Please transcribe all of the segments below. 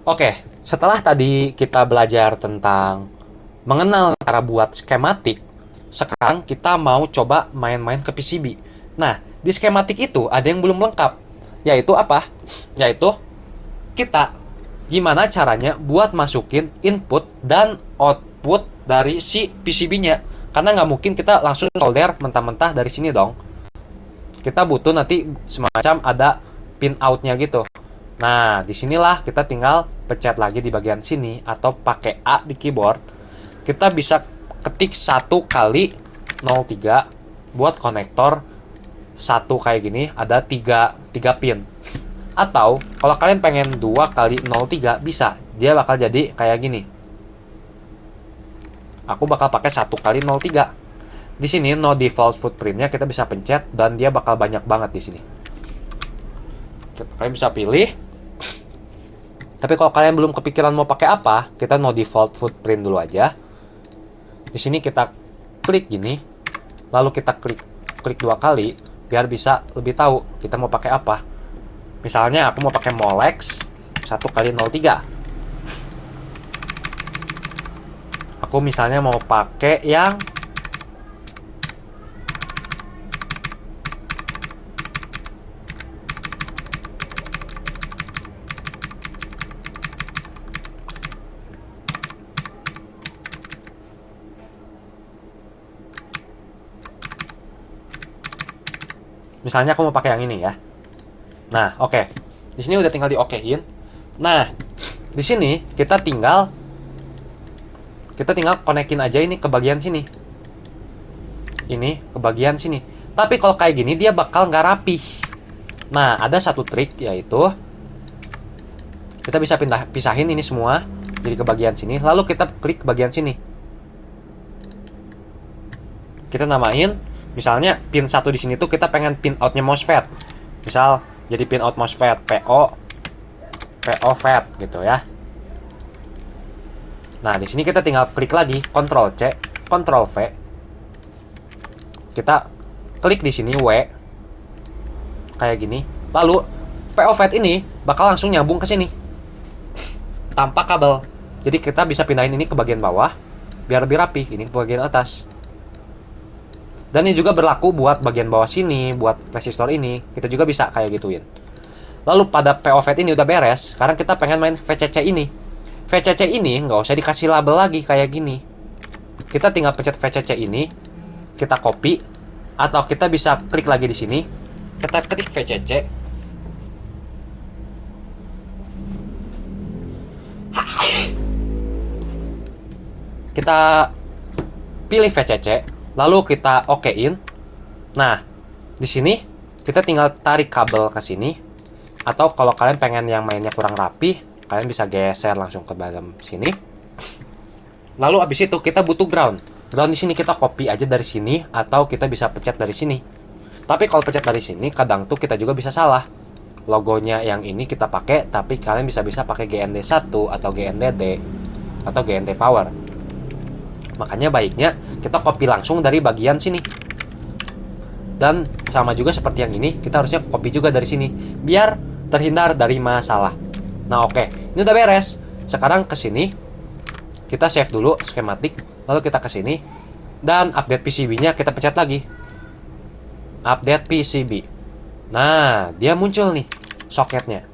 Oke, setelah tadi kita belajar tentang mengenal cara buat skematik, sekarang kita mau coba main-main ke PCB. Nah, di skematik itu ada yang belum lengkap, yaitu apa? Yaitu kita gimana caranya buat masukin input dan output dari si PCB-nya. Karena nggak mungkin kita langsung solder mentah-mentah dari sini dong. Kita butuh nanti semacam ada pin out-nya gitu. Nah, disinilah kita tinggal pencet lagi di bagian sini atau pakai A di keyboard. Kita bisa ketik 1 kali 03 buat konektor satu kayak gini, ada 3 pin. Atau kalau kalian pengen 2 kali 03 bisa, dia bakal jadi kayak gini. Aku bakal pakai 1 kali 03. Di sini no default footprintnya kita bisa pencet dan dia bakal banyak banget di sini. Kalian bisa pilih. Tapi kalau kalian belum kepikiran mau pakai apa, kita no default footprint dulu aja. Di sini kita klik gini, lalu kita klik 2 kali biar bisa lebih tahu kita mau pakai apa. Misalnya aku mau pakai Molex 1 kali 03. Aku misalnya mau pakai yang aku mau pakai yang ini ya. Nah, oke. Di sini udah tinggal di-okein. Nah, di sini kita tinggal konekin aja ini ke bagian sini. Ini ke bagian sini. Tapi kalau kayak gini dia bakal nggak rapih. Nah, ada satu trik yaitu kita bisa pisahin ini semua jadi ke bagian sini, lalu kita klik ke bagian sini. Kita namain misalnya pin 1 di sini tuh kita pengen pin outnya MOSFET. Misal jadi pin out MOSFET PO FET gitu ya. Nah, di sini kita tinggal klik lagi, Ctrl C, Ctrl V. Kita klik di sini W kayak gini. Lalu PO FET ini bakal langsung nyambung ke sini tanpa kabel. Jadi kita bisa pindahin ini ke bagian bawah biar lebih rapi, ini ke bagian atas. Dan ini juga berlaku buat bagian bawah sini, buat resistor ini, kita juga bisa kayak gituin. Lalu pada PO FET ini udah beres, sekarang kita pengen main VCC ini. VCC ini nggak usah dikasih label lagi kayak gini. Kita tinggal pencet VCC ini, kita copy, atau kita bisa klik lagi di sini, kita klik VCC. Kita pilih VCC, lalu kita okein. Nah, di sini kita tinggal tarik kabel ke sini, atau kalau kalian pengen yang mainnya kurang rapi, kalian bisa geser langsung ke dalam sini. Lalu abis itu kita butuh ground. Ground di sini kita copy aja dari sini, atau kita bisa pencet dari sini. Tapi kalau pencet dari sini, kadang tuh kita juga bisa salah. Logonya yang ini kita pakai, tapi kalian bisa pakai GND1 atau GNDD atau GND Power. Makanya baiknya kita copy langsung dari bagian sini. Dan sama juga seperti yang ini, kita harusnya copy juga dari sini biar terhindar dari masalah. Nah, oke. Ini udah beres. Sekarang ke sini. Kita save dulu skematik, lalu kita ke sini dan update PCB-nya kita pencet lagi. Update PCB. Nah, dia muncul nih soketnya.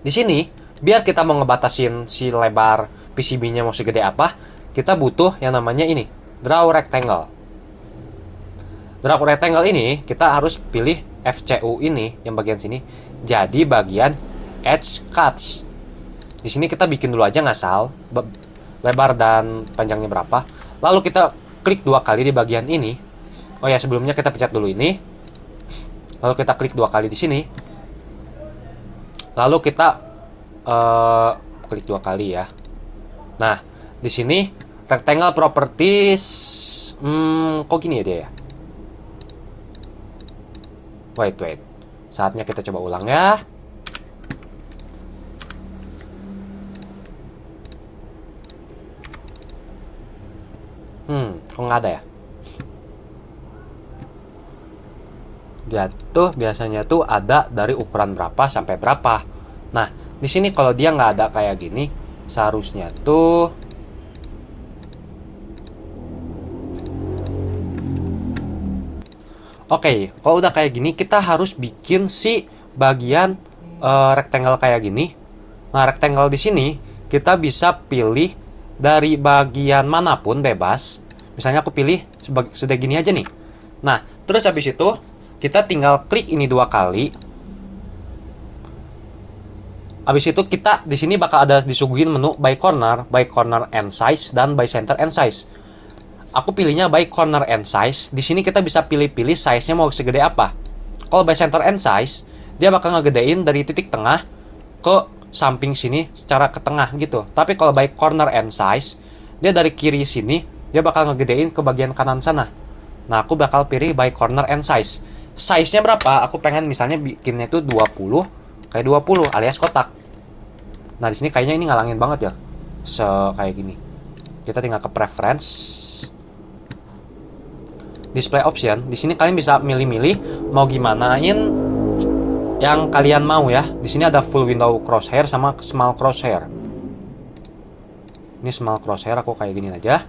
Di sini, biar kita mau ngebatasin si lebar PCB-nya mau segede apa, kita butuh yang namanya ini, draw rectangle. Draw rectangle ini kita harus pilih FCU ini yang bagian sini jadi bagian edge cuts. Di sini kita bikin dulu aja ngasal lebar dan panjangnya berapa. Lalu kita klik 2 kali di bagian ini. Oh ya, sebelumnya kita pencet dulu ini. Lalu kita klik 2 kali di sini. Lalu kita klik 2 kali ya. Nah, di sini rectangle properties kok gini ya dia ya. Wait. Saatnya kita coba ulang ya. Kok nggak ada ya? Dia tuh biasanya tuh ada dari ukuran berapa sampai berapa. Nah, di sini kalau dia nggak ada kayak gini, seharusnya tuh oke, kalau udah kayak gini kita harus bikin si bagian rectangle kayak gini. Nah, rectangle di sini kita bisa pilih dari bagian manapun bebas. Misalnya aku pilih sudah gini aja nih. Nah, terus habis itu kita tinggal klik ini 2 kali. Habis itu kita di sini bakal ada disuguhin menu by corner and size, dan by center and size. Aku pilihnya by corner and size. Di sini kita bisa pilih-pilih size-nya mau segede apa. Kalau by center and size, dia bakal ngegedein dari titik tengah ke samping sini secara ke tengah gitu. Tapi kalau by corner and size, dia dari kiri sini dia bakal ngegedein ke bagian kanan sana. Nah, aku bakal pilih by corner and size. Size-nya berapa? Aku pengen misalnya bikinnya itu 20, kayak 20 alias kotak. Nah, di sini kayaknya ini ngalangin banget ya. Kayak gini. Kita tinggal ke preference, display option. Di sini kalian bisa milih-milih mau gimanain yang kalian mau ya. Di sini ada full window crosshair sama small crosshair. Ini small crosshair, aku kayak gini aja.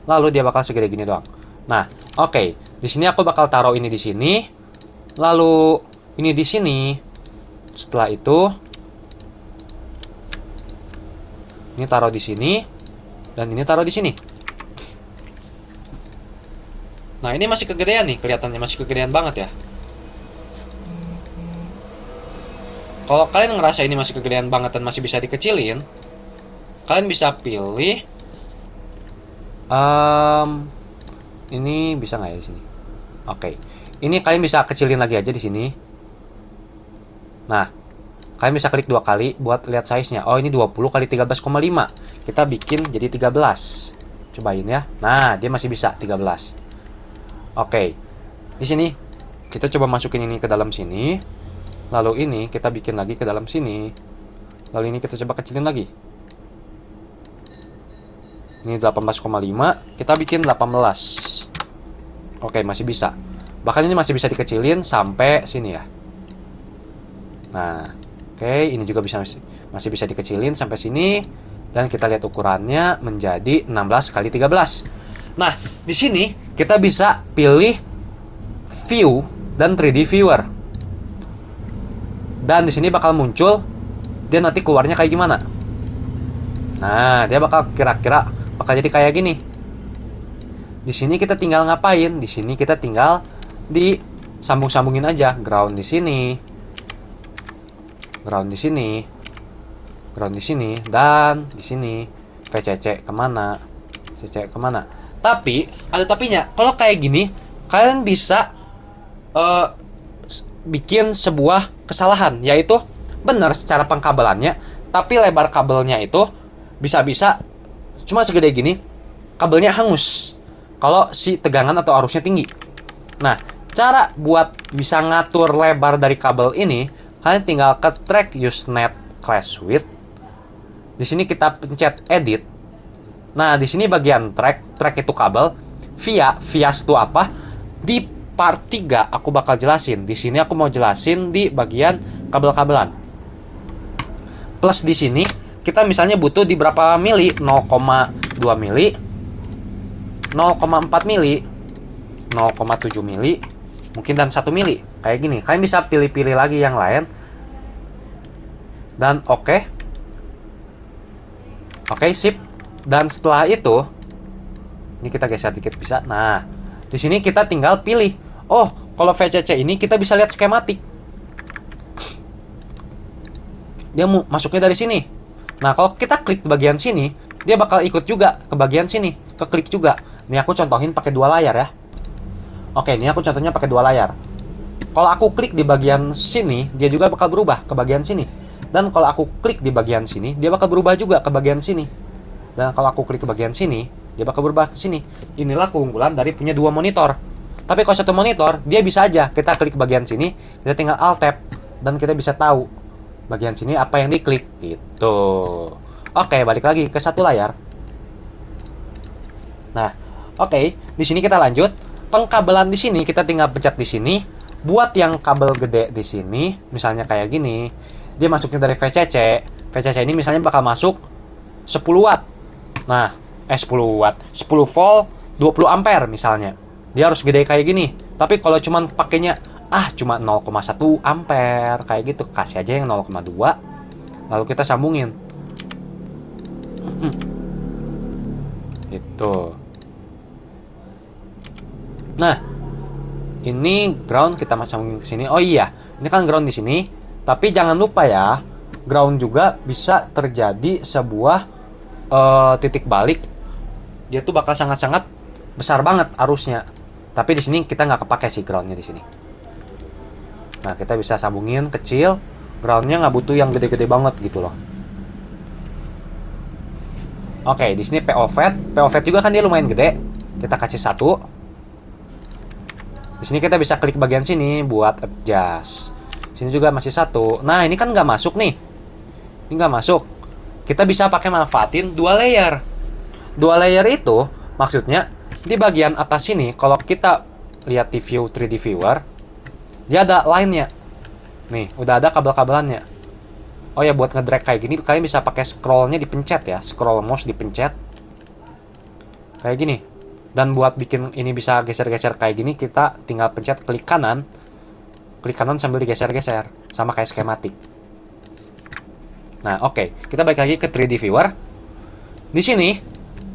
Lalu dia bakal segede gini doang. Nah, oke. Di sini aku bakal taruh ini di sini. Lalu ini di sini. Setelah itu ini taruh di sini dan ini taruh di sini. Nah, ini masih kegedean nih, kelihatannya masih kegedean banget ya. Kalau kalian ngerasa ini masih kegedean banget dan masih bisa dikecilin, kalian bisa pilih ini bisa nggak ya di sini? Oke. Ini kalian bisa kecilin lagi aja di sini. Nah, kalian bisa klik 2 kali buat lihat size-nya. Oh, ini 20 kali 13,5. Kita bikin jadi 13. Cobain ya. Nah, dia masih bisa 13. Oke. Di sini kita coba masukin ini ke dalam sini. Lalu ini kita bikin lagi ke dalam sini. Lalu ini kita coba kecilin lagi. Ini 18,5, kita bikin 18. Oke, masih bisa. Bahkan ini masih bisa dikecilin sampai sini ya. Nah, oke, ini juga masih bisa dikecilin sampai sini. Dan kita lihat ukurannya menjadi 16 kali 13. Nah, di sini kita bisa pilih view dan 3D viewer. Dan di sini bakal muncul dia nanti keluarnya kayak gimana. Nah, dia bakal kira-kira bakal jadi kayak gini. Di sini kita tinggal ngapain? Di sini kita tinggal disambung-sambungin aja. Ground di sini, ground di sini, ground di sini, dan di sini. VCC kemana? VCC kemana? Tapi ada tapinya. Kalau kayak gini, kalian bisa bikin sebuah kesalahan, yaitu benar secara pengkabelannya, tapi lebar kabelnya itu bisa-bisa cuma segede gini, kabelnya hangus kalau si tegangan atau arusnya tinggi. Nah, cara buat bisa ngatur lebar dari kabel ini, kalian tinggal ke track Usenet class width. Di sini kita pencet edit. Nah, di sini bagian track itu kabel. Vias itu apa? Di part 3 aku bakal jelasin. Di sini aku mau jelasin di bagian kabel-kabelan. Plus di sini kita misalnya butuh di berapa mili? 0,2 mili, 0,4 mili, 0,7 mili, mungkin dan 1 mili. Kayak gini. Kalian bisa pilih-pilih lagi yang lain. Dan oke, sip. Dan setelah itu, ini kita geser dikit bisa. Nah, di sini kita tinggal pilih. Oh, kalau VCC ini kita bisa lihat skematik. Dia mau masuknya dari sini. Nah, kalau kita klik bagian sini, dia bakal ikut juga ke bagian sini, ke klik juga. Ini aku contohin pakai 2 layar ya. Oke, ini aku contohnya pakai 2 layar. Kalau aku klik di bagian sini, dia juga bakal berubah ke bagian sini. Dan kalau aku klik di bagian sini, dia bakal berubah juga ke bagian sini. Dan kalau aku klik ke bagian sini, dia bakal berubah ke sini. Inilah keunggulan dari punya 2 monitor. Tapi kalau 1 monitor, dia bisa aja kita klik bagian sini, kita tinggal alt tab dan kita bisa tahu bagian sini apa yang diklik gitu. Oke, balik lagi ke 1 layar. Nah, oke, di sini kita lanjut. Pengkabelan di sini kita tinggal pencet di sini. buat yang kabel gede di sini, misalnya kayak gini, dia masuknya dari VCC. VCC ini misalnya bakal masuk 10 watt. Nah, 10 watt, 10 volt, 20 ampere misalnya. Dia harus gede kayak gini. Tapi kalau cuman pakainya cuma 0,1 ampere kayak gitu, kasih aja yang 0,2. Lalu kita sambungin. Itu. Nah, ini ground kita sambungin ke sini. Oh iya, ini kan ground di sini. Tapi jangan lupa ya, ground juga bisa terjadi sebuah titik balik. Dia tuh bakal sangat-sangat besar banget arusnya. Tapi di sini kita nggak kepake sih groundnya di sini. Nah, kita bisa sambungin kecil. Groundnya nggak butuh yang gede-gede banget gitu loh. Oke, di sini POVET. POVET juga kan dia lumayan gede. Kita kasih 1. Di sini kita bisa klik bagian sini buat adjust. Sini juga masih 1. Nah, ini kan nggak masuk nih. Ini nggak masuk. Kita bisa pakai manfaatin 2 layer. 2 layer itu maksudnya di bagian atas sini, kalau kita lihat di view 3D viewer, dia ada line-nya. Nih, udah ada kabel-kabelannya. Oh ya, buat ngedrag kayak gini, kalian bisa pakai scroll-nya dipencet ya. Scroll mouse dipencet. Kayak gini. Dan buat bikin ini bisa geser-geser kayak gini, kita tinggal pencet klik kanan. Klik kanan sambil digeser-geser. Sama kayak skematik. Nah, oke. Kita balik lagi ke 3D viewer. Di sini,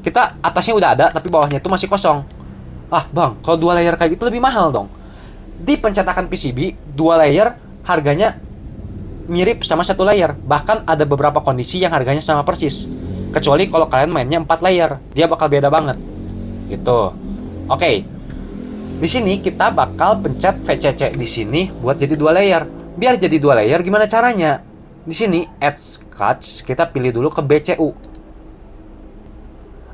kita atasnya udah ada, tapi bawahnya itu masih kosong. Bang, kalau 2 layer kayak gitu lebih mahal dong. Di pencetakan PCB, 2 layer harganya mirip sama 1 layer. Bahkan ada beberapa kondisi yang harganya sama persis. Kecuali kalau kalian mainnya 4 layer. Dia bakal beda banget. Gitu. Oke. Di sini kita bakal pencet VCC di sini buat jadi 2 layer. Biar jadi 2 layer gimana caranya? Di sini add sketch, kita pilih dulu ke BCU.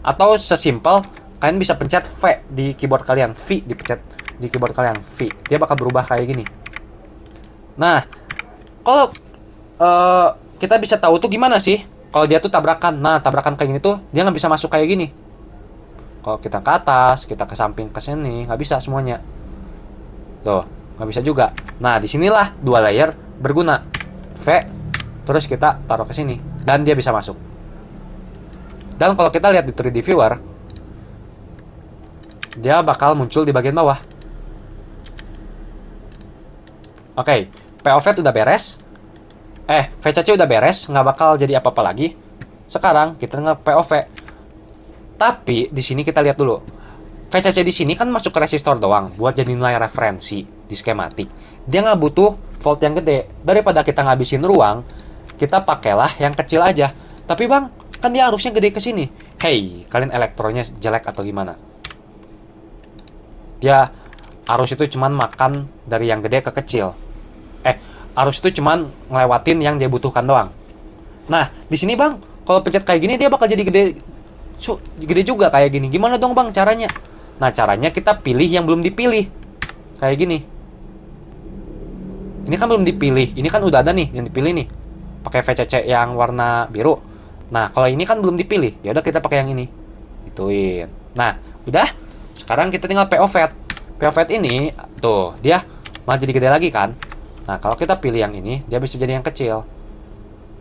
Atau sesimpel kalian bisa pencet V di keyboard kalian. V dipencet di keyboard kalian. V. Dia bakal berubah kayak gini. Nah, kalau kita bisa tahu tuh gimana sih kalau dia tuh tabrakan. Nah, tabrakan kayak gini tuh dia nggak bisa masuk kayak gini. Kalau kita ke atas, kita ke samping, ke sini, nggak bisa semuanya. Tuh, nggak bisa juga. Nah, disinilah 2 layer berguna. V, terus kita taruh ke sini, dan dia bisa masuk. Dan kalau kita lihat di 3D viewer, dia bakal muncul di bagian bawah. Oke, POV udah beres. VCC udah beres, nggak bakal jadi apa-apa lagi. Sekarang kita nge-POV. Tapi di sini kita lihat dulu. VCC di sini kan masuk ke resistor doang buat jadi nilai referensi di skematik. Dia nggak butuh volt yang gede. Daripada kita ngabisin ruang, kita pakailah yang kecil aja. Tapi bang, kan dia arusnya gede ke sini. Hey, kalian elektronya jelek atau gimana? Dia arus itu cuman makan dari yang gede ke kecil. Arus itu cuman ngelewatin yang dia butuhkan doang. Nah, di sini bang, kalau pencet kayak gini dia bakal jadi gede juga kayak gini. Gimana dong bang caranya? Nah, caranya kita pilih yang belum dipilih. Kayak gini. Ini kan belum dipilih. Ini kan udah ada nih yang dipilih nih. Pakai VCC yang warna biru. Nah, kalau ini kan belum dipilih. Ya udah kita pakai yang ini. Ituin. Nah, udah. Sekarang kita tinggal POV. POV ini tuh, dia malah jadi gede lagi kan? Nah, kalau kita pilih yang ini, dia bisa jadi yang kecil.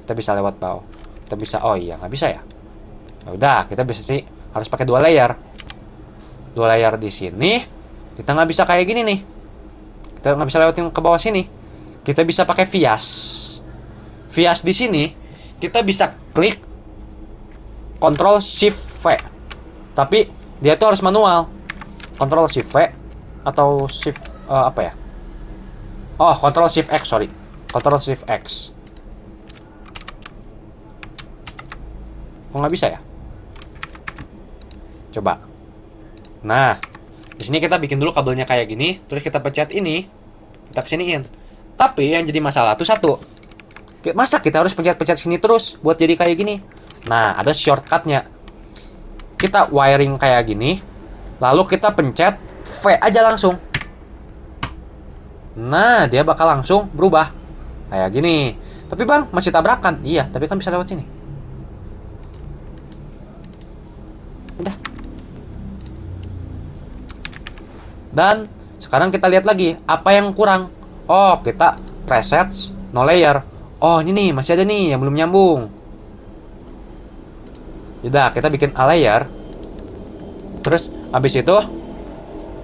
Kita bisa lewat bawah. Kita bisa, oh iya, nggak bisa ya? Ya udah, kita bisa sih harus pakai 2 layer. 2 layer di sini. Kita nggak bisa kayak gini nih. Kita nggak bisa lewatin ke bawah sini. Kita bisa pakai vias. Vias di sini kita bisa klik Ctrl Shift V. Tapi dia tuh harus manual. Ctrl Shift V atau Shift apa ya? Oh, Ctrl Shift X, sorry. Ctrl Shift X. Kok nggak bisa ya? Coba. Nah, di sini kita bikin dulu kabelnya kayak gini, terus kita pencet ini, kita kesiniin. Tapi yang jadi masalah tuh satu. Masa kita harus pencet-pencet sini terus buat jadi kayak gini? Nah, ada shortcutnya. Kita wiring kayak gini, lalu kita pencet V aja langsung. Nah, dia bakal langsung berubah kayak gini. Tapi bang, masih tabrakan. Iya, tapi kan bisa lewat sini. Udah. Dan Sekarang kita lihat lagi apa yang kurang. Oh, kita presets no layer. Oh, ini nih masih ada nih yang belum nyambung. Yaudah, kita bikin a layer. Terus habis itu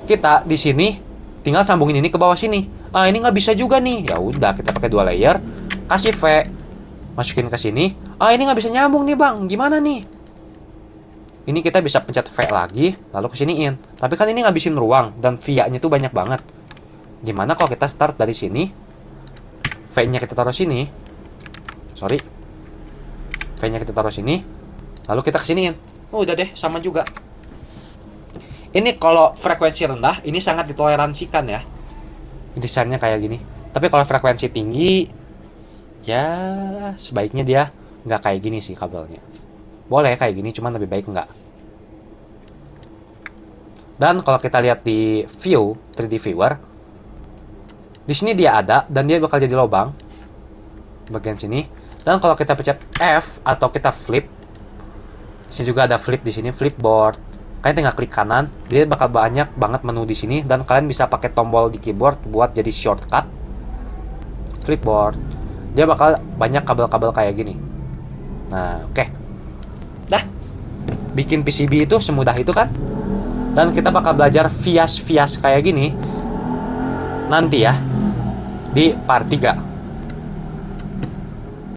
kita di sini tinggal sambungin ini ke bawah sini. Ah, ini nggak bisa juga nih. Ya udah, kita pakai 2 layer, kasih V, masukin ke sini. Ah, ini nggak bisa nyambung nih bang, gimana nih? Ini kita bisa pencet V lagi, lalu kesiniin. Tapi kan ini ngabisin ruang dan via-nya tuh banyak banget. Gimana kalau kita start dari sini? V-nya kita taruh sini. Sorry. V-nya kita taruh sini. Lalu kita kesiniin. Oh, udah deh, sama juga. Ini kalau frekuensi rendah, ini sangat ditoleransikan ya. Desainnya kayak gini. Tapi kalau frekuensi tinggi, ya sebaiknya dia nggak kayak gini sih kabelnya. Boleh kayak gini, cuman lebih baik nggak. Dan kalau kita lihat di view 3D viewer, di sini dia ada dan dia bakal jadi lubang bagian sini. Dan kalau kita pencet F atau kita flip, di sini juga ada flip di sini, flipboard. Kalian tinggal klik kanan, dia bakal banyak banget menu di sini dan kalian bisa pakai tombol di keyboard buat jadi shortcut. Flipboard. Dia bakal banyak kabel-kabel kayak gini. Nah, oke. Dah. Bikin PCB itu semudah itu kan? Dan kita bakal belajar vias-vias kayak gini nanti ya di part 3.